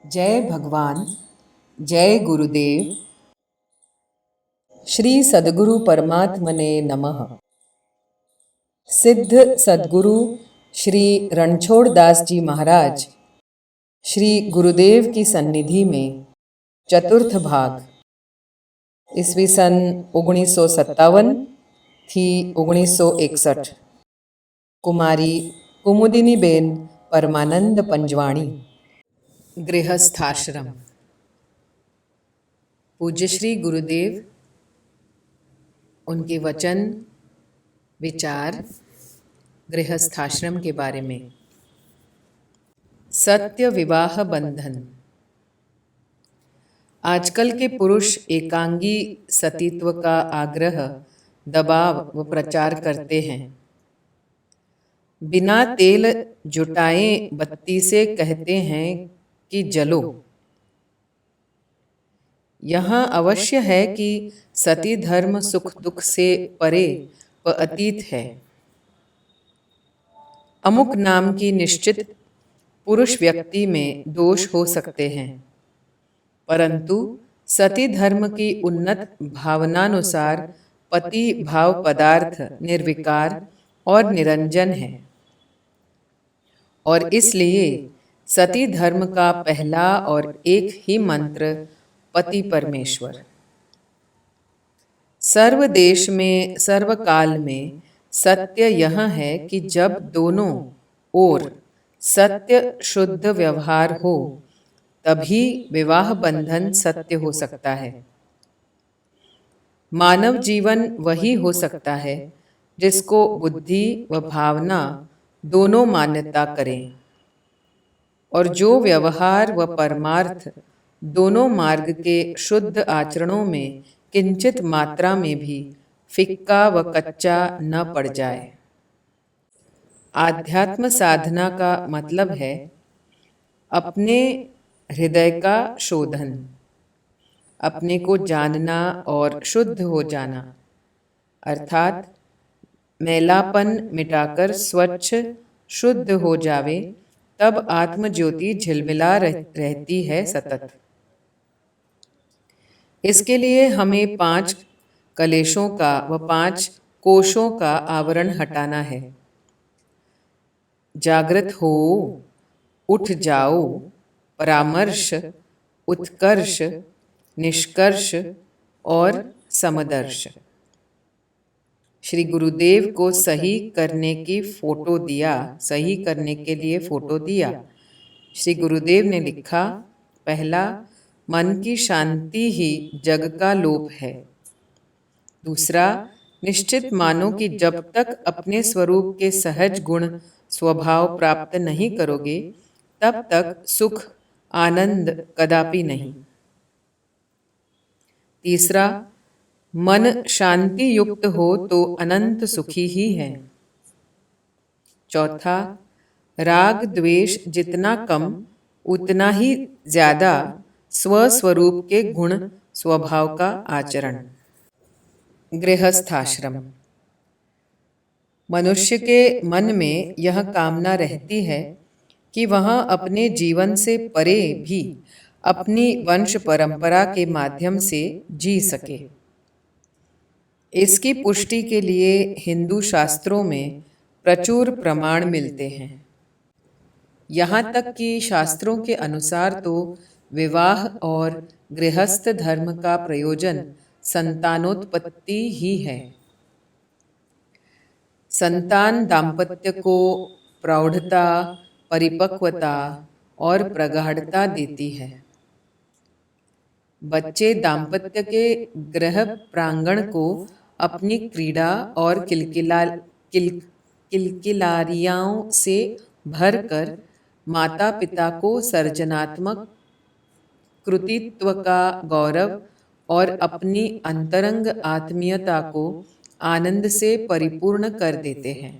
जय भगवान, जय गुरुदेव। श्री सद्गुरु परमात्मने नमः। सिद्ध सद्गुरु श्री रणछोड़ दास जी महाराज श्री गुरुदेव की सन्निधि में चतुर्थ भाग ईस्वी सन 1957 थी 1961 कुमारी कुमुदिनी बेन परमानंद पंजवाणी। गृहस्थाश्रम। पूज्य श्री गुरुदेव, उनके वचन विचार गृहस्थाश्रम के बारे में। सत्य विवाह बंधन। आजकल के पुरुष एकांगी सतीत्व का आग्रह, दबाव व प्रचार करते हैं। बिना तेल जुटाए बत्ती से कहते हैं कि जलो। यहाँ अवश्य है कि सती धर्म सुख दुख से परे व अतीत है। अमुक नाम की निश्चित पुरुष व्यक्ति में दोष हो सकते हैं, परंतु सती धर्म की उन्नत भावनानुसार पति भाव पदार्थ निर्विकार और निरंजन है, और इसलिए सती धर्म का पहला और एक ही मंत्र पति परमेश्वर। सर्व देश में सर्वकाल में सत्य यह है कि जब दोनों ओर सत्य शुद्ध व्यवहार हो तभी विवाह बंधन सत्य हो सकता है। मानव जीवन वही हो सकता है जिसको बुद्धि व भावना दोनों मान्यता करें, और जो व्यवहार व परमार्थ दोनों मार्ग के शुद्ध आचरणों में किंचित मात्रा में भी फिक्का व कच्चा न पड़ जाए। आध्यात्म साधना का मतलब है अपने हृदय का शोधन, अपने को जानना और शुद्ध हो जाना, अर्थात मैलापन मिटाकर स्वच्छ शुद्ध हो जावे, तब आत्मज्योति झिलमिला रहती है सतत। इसके लिए हमें 5 कलेशों का व 5 कोशों का आवरण हटाना है। जागृत हो, उठ जाओ, परामर्श, उत्कर्ष, निष्कर्ष और समदर्श। श्री गुरुदेव को सही करने के लिए फोटो दिया। श्री गुरुदेव ने लिखा, पहला, मन की शांति ही जग का लोप है। दूसरा, निश्चित मानो कि जब तक अपने स्वरूप के सहज गुण स्वभाव प्राप्त नहीं करोगे तब तक सुख आनंद कदापि नहीं। तीसरा, मन शांति युक्त हो तो अनंत सुखी ही है। चौथा, राग द्वेष जितना कम उतना ही ज्यादा स्वस्वरूप के गुण स्वभाव का आचरण। गृहस्थाश्रम। मनुष्य के मन में यह कामना रहती है कि वह अपने जीवन से परे भी अपनी वंश परंपरा के माध्यम से जी सके। इसकी पुष्टि के लिए हिंदू शास्त्रों में प्रचुर प्रमाण मिलते हैं। यहाँ तक कि शास्त्रों के अनुसार तो विवाह और गृहस्थ धर्म का प्रयोजन संतानोत्पत्ति ही है। संतान दाम्पत्य को प्रौढ़ता, परिपक्वता और प्रगाढ़ता देती है। बच्चे दाम्पत्य के गृह प्रांगण को अपनी क्रीड़ा और किलकिलारियों से भरकर माता पिता को सर्जनात्मक कृतित्व का गौरव और अपनी अंतरंग आत्मीयता को आनंद से परिपूर्ण कर देते हैं।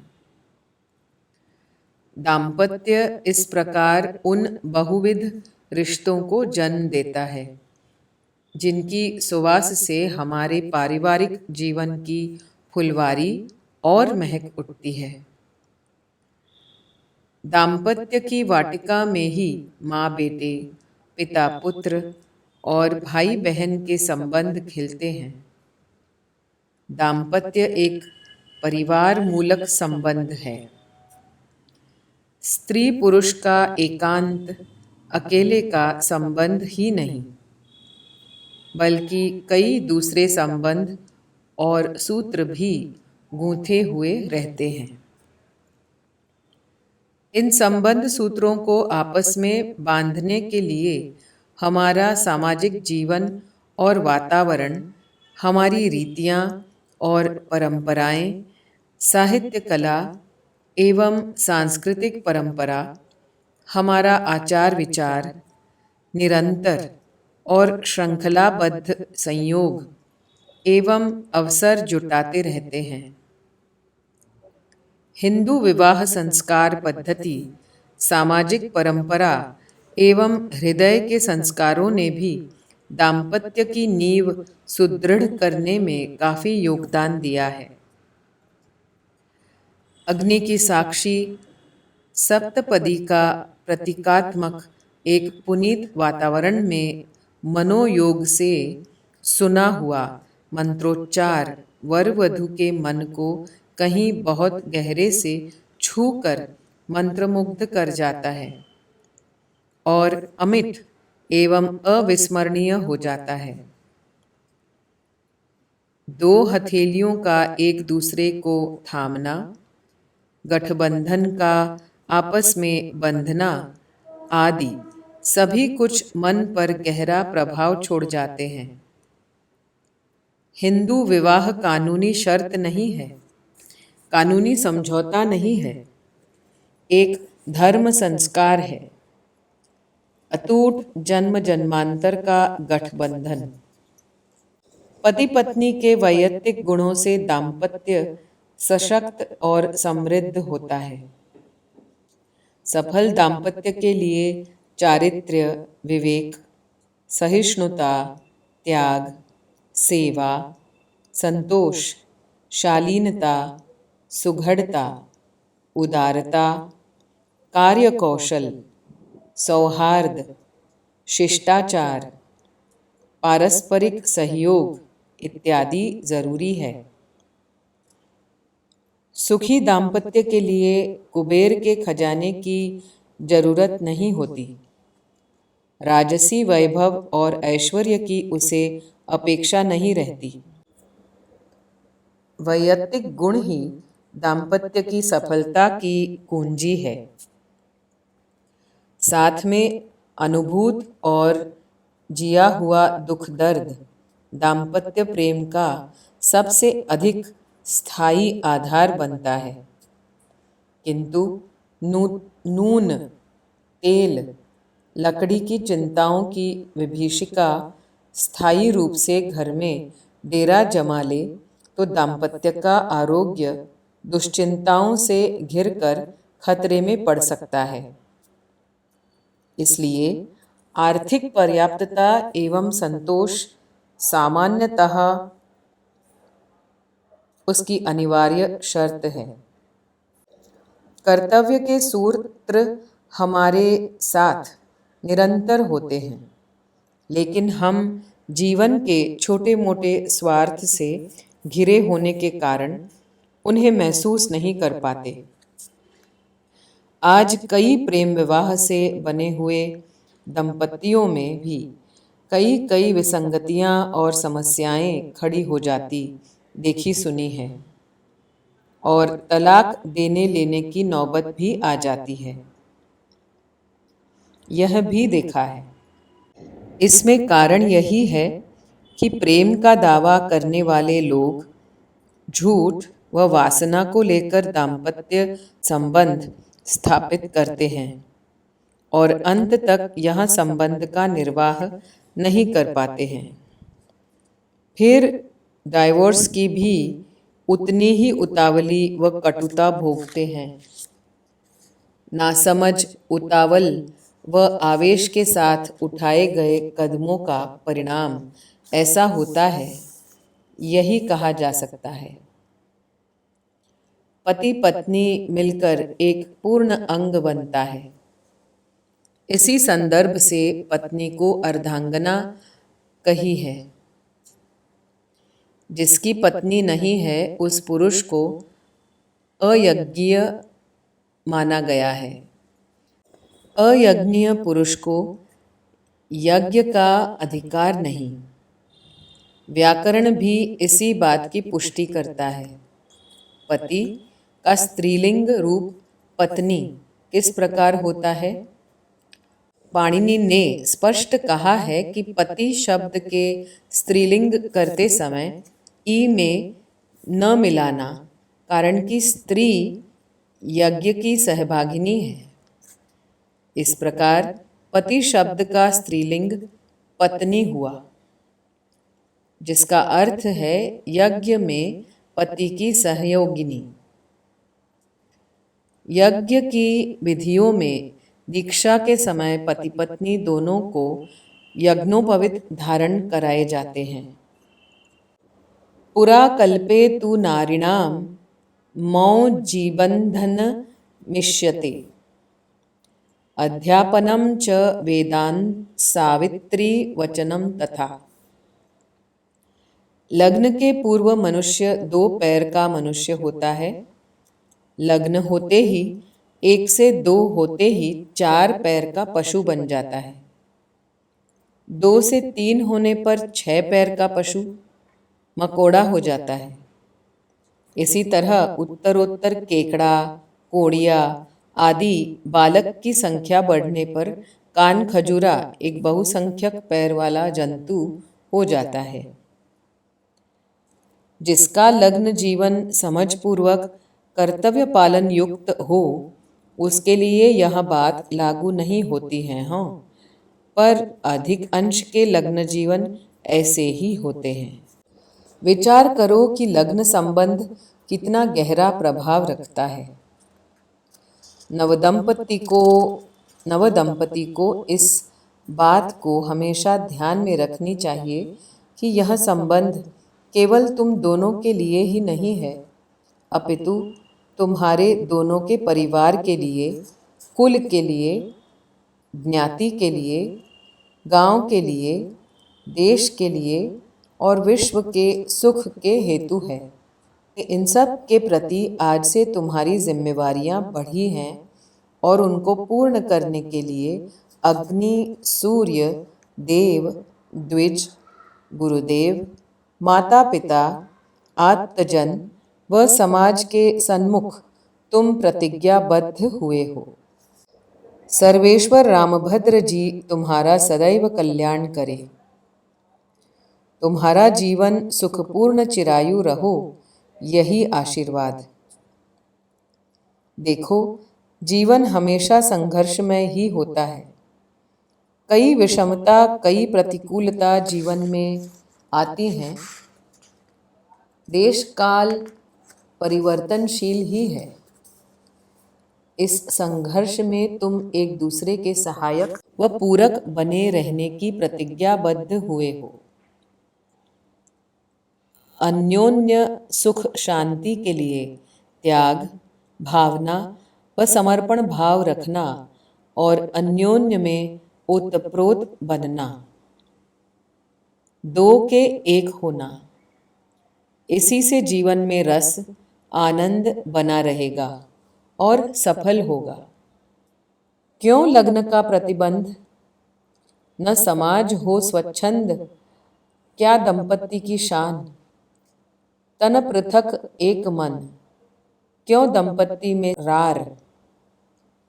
दाम्पत्य इस प्रकार उन बहुविध रिश्तों को जन्म देता है जिनकी सुवास से हमारे पारिवारिक जीवन की फुलवारी और महक उठती है। दाम्पत्य की वाटिका में ही माँ बेटे, पिता पुत्र और भाई बहन के संबंध खिलते हैं। दाम्पत्य एक परिवार मूलक संबंध है। स्त्री पुरुष का एकांत अकेले का संबंध ही नहीं, बल्कि कई दूसरे संबंध और सूत्र भी गूंथे हुए रहते हैं। इन संबंध सूत्रों को आपस में बांधने के लिए हमारा सामाजिक जीवन और वातावरण, हमारी रीतियाँ और परंपराएं, साहित्य कला एवं सांस्कृतिक परंपरा, हमारा आचार विचार, निरंतर और श्रृंखलाबद्ध संयोग एवं अवसर जुटाते रहते हैं। हिंदू विवाह संस्कार पद्धति, सामाजिक परंपरा एवं हृदय के संस्कारों ने भी दाम्पत्य की नींव सुदृढ़ करने में काफी योगदान दिया है। अग्नि की साक्षी सप्तपदी का प्रतीकात्मक एक पुनीत वातावरण में मनोयोग से सुना हुआ मंत्रोच्चार वर वधू के मन को कहीं बहुत गहरे से छूकर मंत्रमुग्ध कर जाता है और अमिट एवं अविस्मरणीय हो जाता है। दो हथेलियों का एक दूसरे को थामना, गठबंधन का आपस में बंधना आदि सभी कुछ मन पर गहरा प्रभाव छोड़ जाते हैं। हिंदू विवाह कानूनी शर्त नहीं है, कानूनी समझौता नहीं है, एक धर्म संस्कार है, अटूट जन्म जन्मांतर का गठबंधन। पति पत्नी के वैयक्तिक गुणों से दाम्पत्य सशक्त और समृद्ध होता है। सफल दाम्पत्य के लिए चारित्र्य, विवेक, सहिष्णुता, त्याग, सेवा, संतोष, शालीनता, सुघड़ता, उदारता, कार्यकौशल, सौहार्द, शिष्टाचार, पारस्परिक सहयोग इत्यादि जरूरी है। सुखी दाम्पत्य के लिए कुबेर के खजाने की जरूरत नहीं होती। राजसी वैभव और ऐश्वर्य की उसे अपेक्षा नहीं रहती। वैयक्तिक गुण ही दाम्पत्य की सफलता की कुंजी है। साथ में अनुभूत और जिया हुआ दुख दर्द दाम्पत्य प्रेम का सबसे अधिक स्थायी आधार बनता है। किंतु नून, तेल, लकड़ी की चिंताओं की विभीषिका स्थायी रूप से घर में डेरा जमा ले तो दाम्पत्य का आरोग्य दुश्चिंताओं से घिरकर खतरे में पड़ सकता है। इसलिए आर्थिक पर्याप्तता एवं संतोष सामान्यतः उसकी अनिवार्य शर्त है। कर्तव्य के सूत्र हमारे साथ निरंतर होते हैं, लेकिन हम जीवन के छोटे मोटे स्वार्थ से घिरे होने के कारण उन्हें महसूस नहीं कर पाते। आज कई प्रेम विवाह से बने हुए दंपतियों में भी कई विसंगतियां और समस्याएं खड़ी हो जाती देखी सुनी है और तलाक देने लेने की नौबत भी आ जाती है। यह भी देखा है। इसमें कारण यही है कि प्रेम का दावा करने वाले लोग झूठ व वासना को लेकर दाम्पत्य संबंध स्थापित करते हैं और अंत तक यह संबंध का निर्वाह नहीं कर पाते हैं। फिर डाइवोर्स की भी उतनी ही उतावली व कटुता भोगते हैं। नासमझ, उतावल व आवेश के साथ उठाए गए कदमों का परिणाम ऐसा होता है, यही कहा जा सकता है। पति पत्नी मिलकर एक पूर्ण अंग बनता है। इसी संदर्भ से पत्नी को अर्धांगना कही है। जिसकी पत्नी नहीं है उस पुरुष को अयज्ञीय माना गया है। अयज्ञीय पुरुष को यज्ञ का अधिकार नहीं। व्याकरण भी इसी बात की पुष्टि करता है। पति का स्त्रीलिंग रूप पत्नी किस प्रकार होता है? पाणिनि ने स्पष्ट कहा है कि पति शब्द के स्त्रीलिंग करते समय ई में न मिलाना, कारण कि स्त्री यज्ञ की सहभागिनी है। इस प्रकार पति शब्द का स्त्रीलिंग पत्नी हुआ, जिसका अर्थ है यज्ञ में पति की सहयोगिनी। यज्ञ की विधियों में दीक्षा के समय पति पत्नी दोनों को यज्ञोपवीत धारण कराए जाते हैं। पुरा कल्पे तु नारिणाम मौ जीबंधन मिष्यते अध्यापनम च वेदांत सावित्री वचनम तथा। लग्न के पूर्व मनुष्य 2 पैर का मनुष्य होता है। लग्न होते ही 1 से 2 होते ही 4 पैर का पशु बन जाता है। 2 से 3 होने पर 6 पैर का पशु मकोड़ा हो जाता है। इसी तरह उत्तरोत्तर केकड़ा, कोड़िया आदि बालक की संख्या बढ़ने पर कान खजूरा एक बहुसंख्यक पैर वाला जंतु हो जाता है। जिसका लग्न जीवन समझपूर्वक कर्तव्य पालन युक्त हो, उसके लिए यह बात लागू नहीं होती है। हाँ, पर अधिक अंश के लग्न जीवन ऐसे ही होते हैं। विचार करो कि लग्न संबंध कितना गहरा प्रभाव रखता है। नवदंपति को इस बात को हमेशा ध्यान में रखनी चाहिए कि यह संबंध केवल तुम दोनों के लिए ही नहीं है, अपितु तुम्हारे दोनों के परिवार के लिए, कुल के लिए, ज्ञाति के लिए, गांव के लिए, देश के लिए और विश्व के सुख के हेतु है। इन सब के प्रति आज से तुम्हारी जिम्मेवारियां बढ़ी हैं और उनको पूर्ण करने के लिए अग्नि, सूर्य, देव, द्विज, गुरुदेव, माता पिता, आत्मजन व समाज के सन्मुख तुम प्रतिज्ञाबद्ध हुए हो। सर्वेश्वर रामभद्र जी तुम्हारा सदैव कल्याण करे। तुम्हारा जीवन सुखपूर्ण चिरायु रहो, यही आशीर्वाद। देखो, जीवन हमेशा संघर्षमय ही होता है। कई विषमता, कई प्रतिकूलता जीवन में आती हैं। देश काल परिवर्तनशील ही है। इस संघर्ष में तुम एक दूसरे के सहायक व पूरक बने रहने की प्रतिज्ञाबद्ध हुए हो। अन्योन्य सुख शांति के लिए त्याग, भावना व समर्पण भाव रखना और अन्योन्य में ओतप्रोत बनना, 2 के एक होना, इसी से जीवन में रस, आनंद बना रहेगा और सफल होगा। क्यों लग्न का प्रतिबंध? न समाज हो स्वच्छंद, क्या दंपति की शान। तन पृथक एक मन, क्यों दंपति में रार।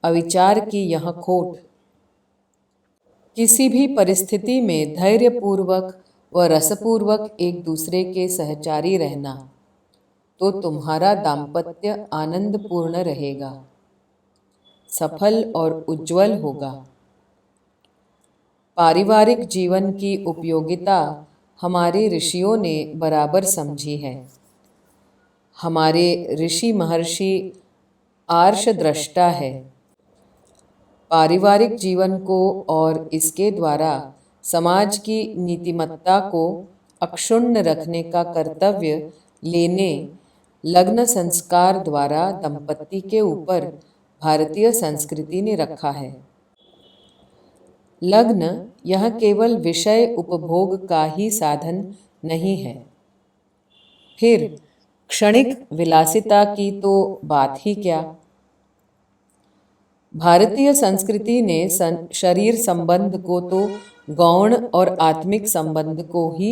अविचार की यह खोट। किसी भी परिस्थिति में धैर्यपूर्वक व रसपूर्वक एक दूसरे के सहचारी रहना, तो तुम्हारा दाम्पत्य आनंदपूर्ण रहेगा, सफल और उज्जवल होगा। पारिवारिक जीवन की उपयोगिता हमारे ऋषियों ने बराबर समझी है। हमारे ऋषि महर्षि आर्ष दृष्टा है। पारिवारिक जीवन को और इसके द्वारा समाज की नीतिमत्ता को अक्षुण्ण रखने का कर्तव्य लेने लग्न संस्कार द्वारा दंपति के ऊपर भारतीय संस्कृति ने रखा है। लग्न यह केवल विषय उपभोग का ही साधन नहीं है। फिर क्षणिक विलासिता की तो बात ही क्या। भारतीय संस्कृति ने शरीर संबंध को तो गौण और आत्मिक संबंध को ही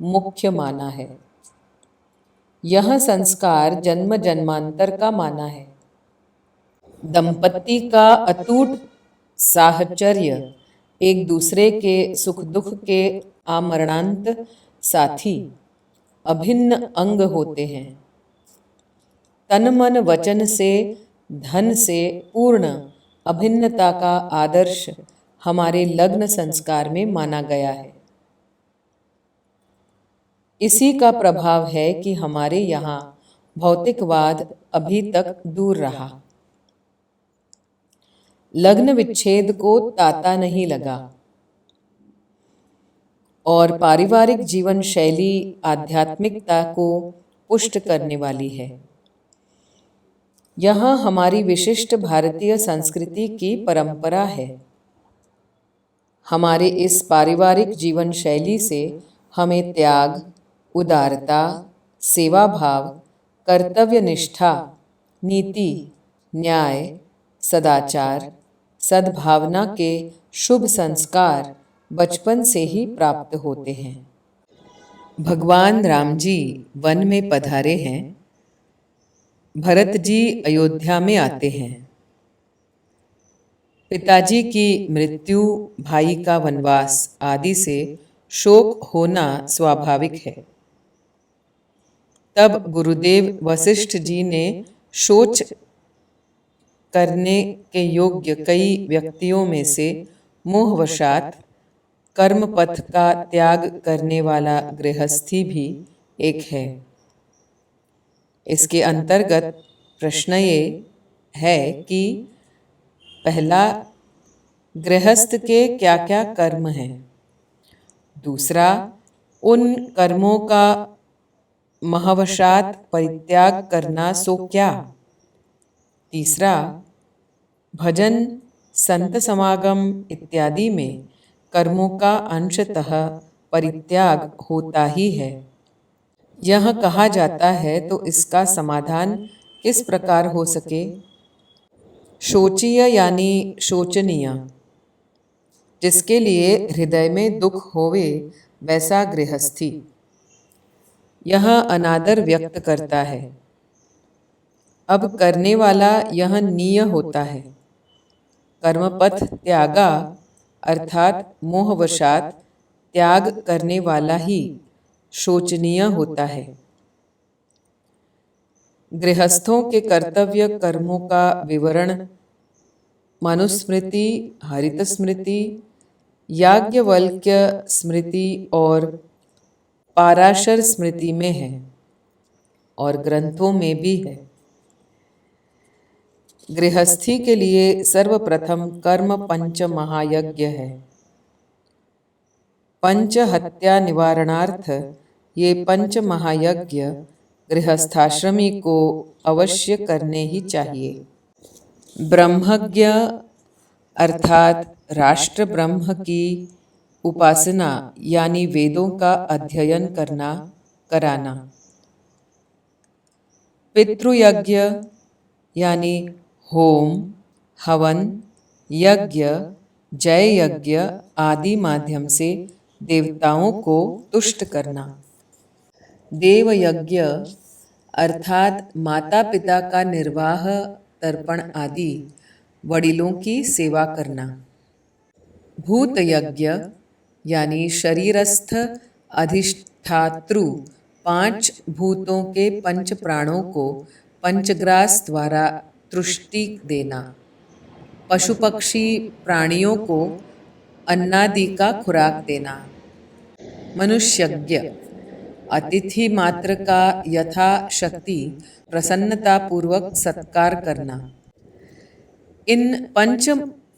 मुख्य माना है। यह संस्कार जन्म जन्मांतर का माना है। दंपति का अटूट साहचर्य, एक दूसरे के सुख दुख के आमरणांत साथी, अभिन्न अंग होते हैं। तन मन वचन से धन से पूर्ण अभिन्नता का आदर्श हमारे लग्न संस्कार में माना गया है। इसी का प्रभाव है कि हमारे यहाँ भौतिकवाद अभी तक दूर रहा। लग्न विच्छेद को ताता नहीं लगा और पारिवारिक जीवन शैली आध्यात्मिकता को पुष्ट करने वाली है। यह हमारी विशिष्ट भारतीय संस्कृति की परंपरा है। हमारे इस पारिवारिक जीवन शैली से हमें त्याग, उदारता, सेवा भाव, कर्तव्य निष्ठा, नीति, न्याय, सदाचार, सद्भावना के शुभ संस्कार बचपन से ही प्राप्त होते हैं। भगवान राम जी वन में पधारे हैं, भरत जी अयोध्या में आते हैं। पिताजी की मृत्यु, भाई का वनवास आदि से शोक होना स्वाभाविक है। तब गुरुदेव वशिष्ठ जी ने शोच करने के योग्य कई व्यक्तियों में से मोहवशात कर्म पथ का त्याग करने वाला गृहस्थी भी एक है। इसके अंतर्गत प्रश्न ये है कि पहला, गृहस्थ के क्या क्या कर्म हैं। दूसरा, उन कर्मों का महवशात परित्याग करना सो क्या। तीसरा, भजन, संत समागम इत्यादि में कर्मों का अंशतः परित्याग होता ही है। यह कहा जाता है तो इसका समाधान किस प्रकार हो सके। शोचीय यानी शोचनीय, जिसके लिए हृदय में दुख होवे वैसा गृहस्थी। यह अनादर व्यक्त करता है। अब करने वाला यह नीय होता है। कर्मपथ त्यागा अर्थात मोहवशात त्याग करने वाला ही शोचनीय होता है। गृहस्थों के कर्तव्य कर्मों का विवरण मनुस्मृति, हरित स्मृति, याज्ञवल्क्य स्मृति और पाराशर स्मृति में है और ग्रंथों में भी है। गृहस्थी के लिए सर्वप्रथम कर्म पंच महायज्ञ है। पंच हत्या निवारणार्थ ये पंच महायज्ञ गृहस्थाश्रमी को अवश्य करने ही चाहिए। ब्रह्मज्ञ अर्थात राष्ट्र ब्रह्म की उपासना यानी वेदों का अध्ययन कराना। पितृयज्ञ यानी होम, हवन, यज्ञ, जय यज्ञ आदि माध्यम से देवताओं को तुष्ट करना। देवयज्ञ अर्थात माता पिता का निर्वाह, तर्पण आदि वडिलों की सेवा करना। भूत यज्ञ यानी शरीरस्थ अधिष्ठातृ 5 भूतों के पंच प्राणों को पंचग्रास द्वारा तुष्टि देना। पशु पक्षी प्राणियों को अन्नादि का खुराक देना। मनुष्यज्ञ अतिथि मात्र का यथा शक्ति प्रसन्नता पूर्वक सत्कार करना। इन पंच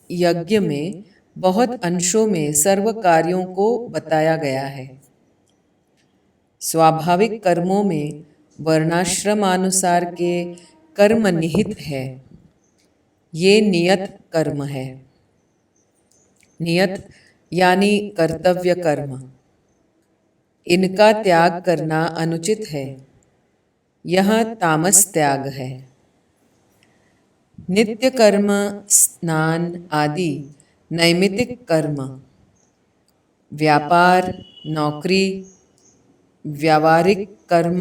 यज्ञ में बहुत अंशों में सर्व कार्यों को बताया गया है। स्वाभाविक कर्मों में वर्णाश्रमानुसार के कर्म निहित है। ये नियत कर्म है। नियत यानी कर्तव्य कर्म, इनका त्याग करना अनुचित है। यह तामस त्याग है। नित्य कर्म, स्नान आदि नैमित्तिक कर्म, व्यापार, नौकरी, व्यावहारिक कर्म,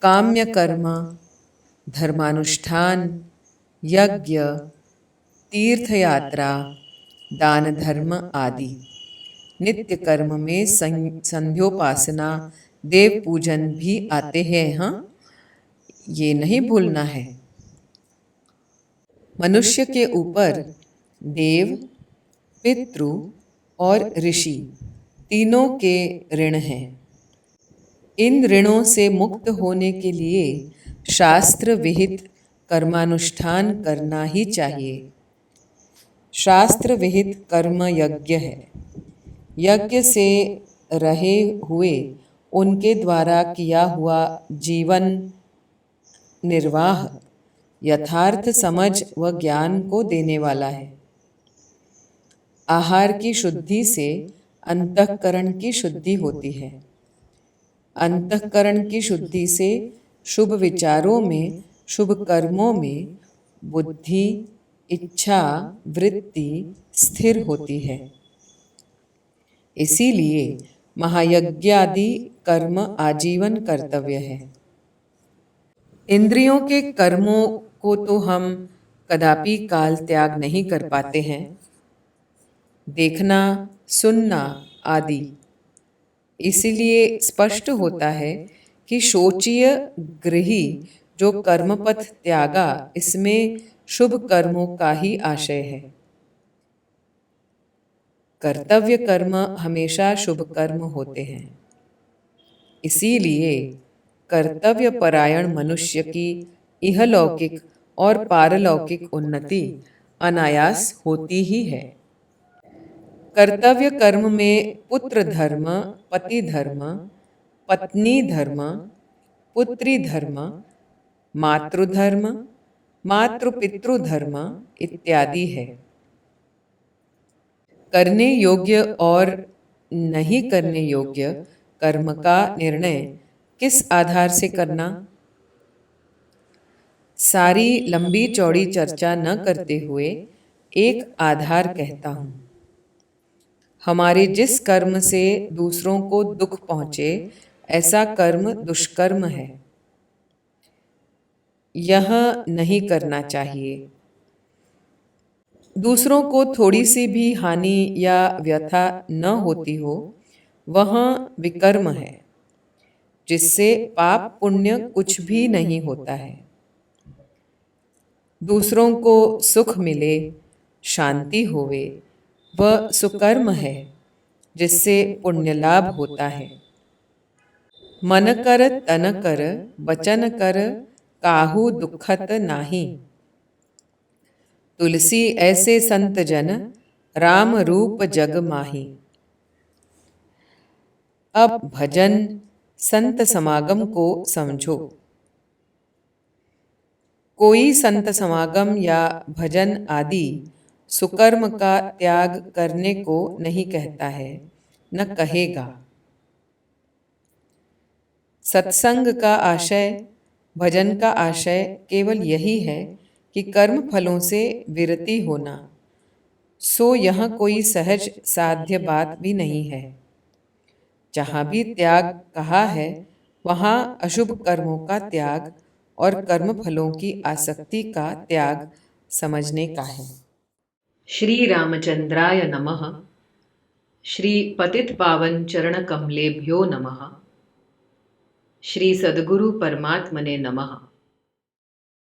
काम्य कर्म, धर्मानुष्ठान, यज्ञ, तीर्थयात्रा, दान धर्म आदि नित्य कर्म में संध्योपासना, देव पूजन भी आते हैं। हाँ, ये नहीं भूलना है। मनुष्य के ऊपर देव, पितृ और ऋषि तीनों के ऋण हैं। इन ऋणों से मुक्त होने के लिए शास्त्र विहित कर्मानुष्ठान करना ही चाहिए। शास्त्र विहित कर्म यज्ञ है। यज्ञ से रहे हुए उनके द्वारा किया हुआ जीवन निर्वाह यथार्थ समझ व ज्ञान को देने वाला है। आहार की शुद्धि से अंतःकरण की शुद्धि होती है। अंतःकरण की शुद्धि से शुभ विचारों में, शुभ कर्मों में बुद्धि, इच्छा, वृत्ति स्थिर होती है। इसीलिए महायज्ञादि कर्म आजीवन कर्तव्य है। इंद्रियों के कर्मों को तो हम कदापि काल त्याग नहीं कर पाते हैं। देखना, सुनना आदि। इसलिए स्पष्ट होता है कि शोचीय गृही जो कर्मपथ त्यागा, इसमें शुभ कर्मों का ही आशय है। कर्तव्य कर्म हमेशा शुभ कर्म होते हैं। इसीलिए कर्तव्य परायण मनुष्य की इहलौकिक और पारलौकिक उन्नति अनायास होती ही है। कर्तव्य कर्म में पुत्र धर्म, पति धर्म, पत्नी धर्म, पुत्री धर्म, मातृधर्म, मातृपितृ धर्म इत्यादि है। करने योग्य और नहीं करने योग्य कर्म का निर्णय किस आधार से करना? सारी लंबी चौड़ी चर्चा न करते हुए एक आधार कहता हूँ। हमारे जिस कर्म से दूसरों को दुख पहुँचे, ऐसा कर्म दुष्कर्म है। यह नहीं करना चाहिए। दूसरों को थोड़ी सी भी हानि या व्यथा न होती हो, वह विकर्म है, जिससे पाप पुण्य कुछ भी नहीं होता है। दूसरों को सुख मिले, शांति होवे, वह सुकर्म है, जिससे पुण्य लाभ होता है। मन कर तन कर, वचन कर, काहू दुखत नाही। तुलसी ऐसे संत जन, राम रूप जग माही। अब भजन, संत समागम को समझो। कोई संत समागम या भजन आदि सुकर्म का त्याग करने को नहीं कहता है, न कहेगा। सत्संग का आशय, भजन का आशय केवल यही है कि कर्म फलों से विरति होना। सो यह कोई सहज साध्य बात भी नहीं है। जहाँ भी त्याग कहा है, वहाँ अशुभ कर्मों का त्याग और कर्म फलों की आसक्ति का त्याग समझने का है। श्री रामचंद्राय नमः। श्री पतित पावन चरण कमलेभ्यो नमः। श्री सद्गुरु परमात्मने नमः।